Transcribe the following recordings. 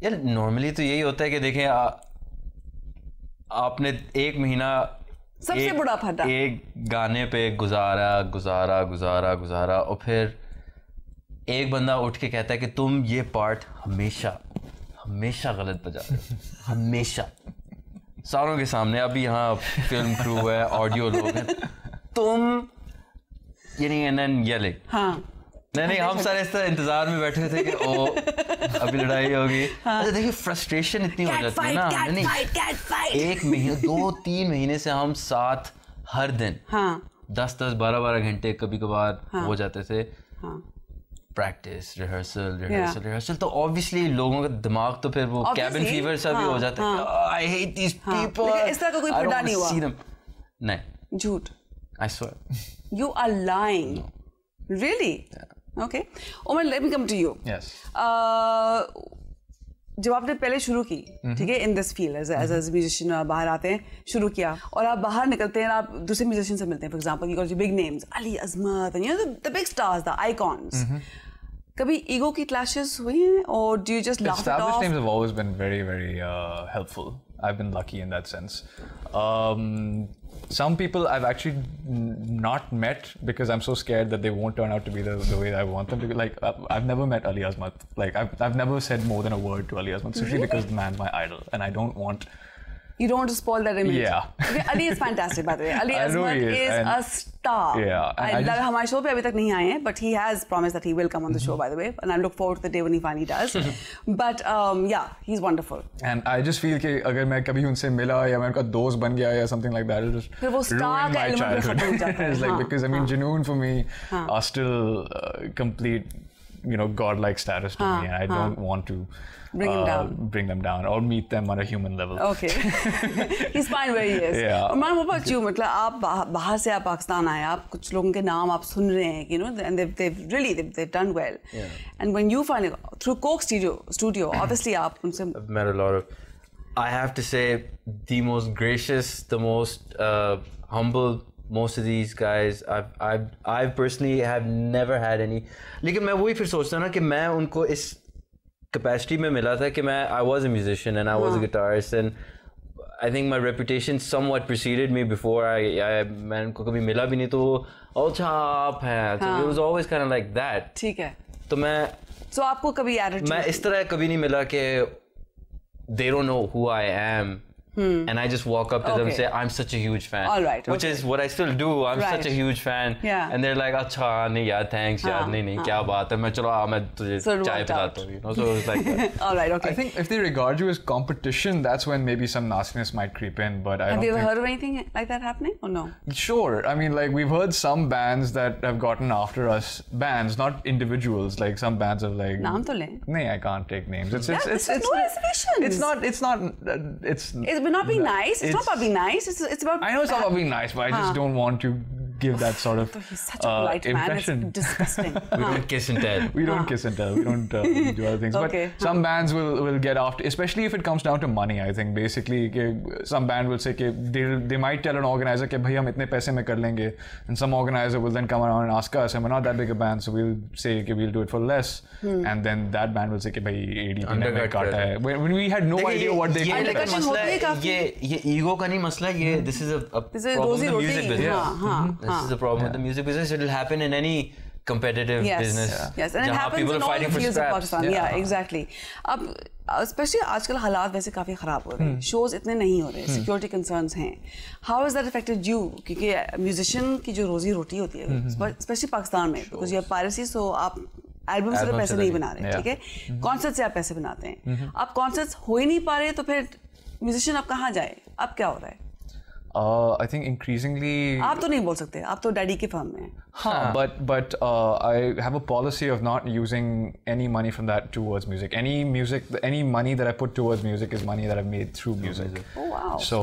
यार नॉर्मली तो यही होता है कि देखें आपने एक महीना सबसे बड़ा फटा एक गाने पे गुजारा और फिर एक बंदा उठ के कहता है कि तुम ये पार्ट हमेशा गलत बजा रहे हो, हमेशा सारों के सामने। अभी यहाँ फिल्म क्रू है, ऑडियो लोग हैं, तुम ये हाँ नहीं हम सारे इस तरह इंतजार में बैठे थे कि ओ अभी लड़ाई होगी। अच्छा देखिए फ्रस्ट्रेशन इतनी हो जाती है ना, नहीं एक महीने 2-3 महीने से हम साथ हर दिन 10-10 12-12 घंटे कभी कभार हो जाते थे। प्रैक्टिस रिहर्सल तो ऑब्वियसली लोगों का दिमाग तो फिर वो कैबिन फीवर सा भी हो जाता है। आई हेट दीस पीपल, इस तरह का कोई फटा नहीं हुआ? नहीं, झूठ। I swear You are lying. Really? Okay. Umar, let me come to you. Yes. जब आपने पहले शुरू की, ठीक है, in this field as a musician, आप बाहर आते हैं, शुरू किया और आप बाहर निकलते हैं, आप दूसरे musician से मिलते हैं, for example, you got your big names, Ali, Azmat, and you know the big stars, the icons. कभी ego की clashes हुई हैं, or do you just laugh it off? Established names have always been very, very helpful. I've been lucky in that sense. Some people I've actually not met because I'm so scared that they won't turn out to be the way I want them to be. Like I've never met Ali Azmat. Like I've never said more than a word to Ali Azmat, especially because the man's my idol, and I don't want. You don't want to spoil that image. Yeah. Ali is fantastic, by the way. Ali Azmat is a star. Yeah. I love हमारे show पे अभी तक नहीं आए हैं, but he has promised that he will come on the show, by the way, and I look forward to the day when he finally does. But yeah, he's wonderful. And I just feel कि अगर मैं कभी उनसे मिला या मैं उनका दोस्त बन गया या something like that, it'll just फिर वो star का element खत्म हो जाता है. It's like because I mean Junoon for me are still complete, you know, godlike status to me, and I don't want to bring them down or meet them on a human level. Okay. He's fine where he is. Yeah. और मैं about you, मतलब आप बाहर से आप पाकिस्तान आए, आप कुछ लोगों के नाम आप सुन रहे हैं, you know, and they've done well. Yeah. And when you finally through Coke Studio, obviously आप उनसे I've met a lot of, I have to say, the most gracious, the most humble. Most of these guys, I personally have never had any. लेकिन मैं वही फिर सोचता ना कि मैं उनको इस capacity में मिला था कि मैं I was a musician and I was a guitarist, and I think my reputation somewhat preceded me before मैं उनको कभी मिला भी नहीं तो अच्छा आप हैं, so it was always kind of like that. ठीक है. तो मैं So आपको कभी attitude मैं इस तरह कभी नहीं मिला कि they don't know who I am. And I just walk up to them and say, I'm such a huge fan. All right. Which is what I still do. I'm such a huge fan. Yeah. And they're like, अच्छा नहीं यार, thanks यार, नहीं क्या बात है, मैं चलो मैं तुझे चाय पिलाता हूँ. You know, so it's like that. All right, okay. I think if they regard you as competition, that's when maybe some nastiness might creep in. But I don't think. Have you ever heard of anything like that happening or no? Sure. I mean, like we've heard some bands that have gotten after us. Bands, not individuals. Like some bands have like. नाम तो ले. No, I can't take names. It's no exhibitions. It's not. It's not being nice. It's not about being nice. It's about. I know it's not about being nice, but I just don't want to give that sort of he's such a polite impression. Man. It's disgusting. We don't kiss and tell. We don't kiss and tell. We don't do other things. Okay. But some bands will get after, especially if it comes down to money. I think basically some band will say they might tell an organizer कि भाई हम इतने पैसे में कर लेंगे, and some organizer will then come around and ask us, and we're not that big a band, so we'll say कि we'll do it for less, and then that band will say कि भाई AD ने काटा है. When we had no idea what they could. ये ego का नहीं मसला, ये this is a problem with the music business. This is the problem with the music business. It will happen in any competitive business. Yes, and it happens in all the fields of Pakistan. Yeah, exactly. अब especially आजकल हालात वैसे काफी खराब हो रहे हैं. Shows इतने नहीं हो रहे. Security concerns हैं. How has that affected you? क्योंकि musician की जो रोजी रोटी होती है, especially पाकिस्तान में, because you have piracy, so आप एल्बम से तो पैसे नहीं बना रहे, ठीक है? कॉन्सर्ट से आप पैसे बनाते हैं. आप कॉन्सर्ट्स हो ही नहीं पा रहे, तो फिर म्यूजिशियन आप कहाँ जाए? अब क्या हो रहा है? I think increasingly. आप तो नहीं बोल सकते, आप तो डैडी के फर्म में हैं. But I have a policy of not using any money from that towards music. Any money that I put towards music is money that I've made through music. Oh wow! So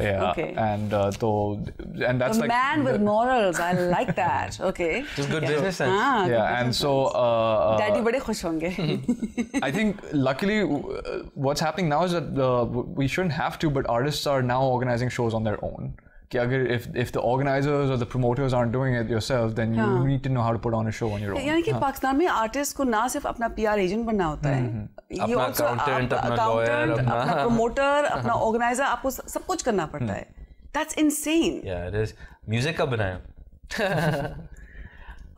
yeah, okay. And that's a man with morals. I like that. Okay. Just good business sense. Yeah, and so. Daddy बड़े खुश होंगे. I think luckily what's happening now is that we shouldn't have to, but artists are now organizing shows on their own. कि अगर if the organizers or the promoters aren't doing it yourself, then you need to know how to put on a show on your own. यानी कि पाकिस्तान में artist को ना सिर्फ अपना PR agent बनना होता है, अपना अकाउंटेंट, अपना लॉयर, अपना प्रमोटर, अपना ऑर्गेनाइजर, आपको सब कुछ करना पड़ता है. That's insane. Yeah, it is. Music का बनाया.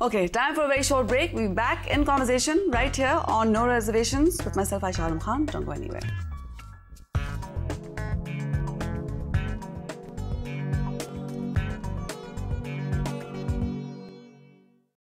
Okay, time for a very short break. We'll be back in conversation right here on No Reservations with myself, Aisha Alam Khan. Don't go anywhere.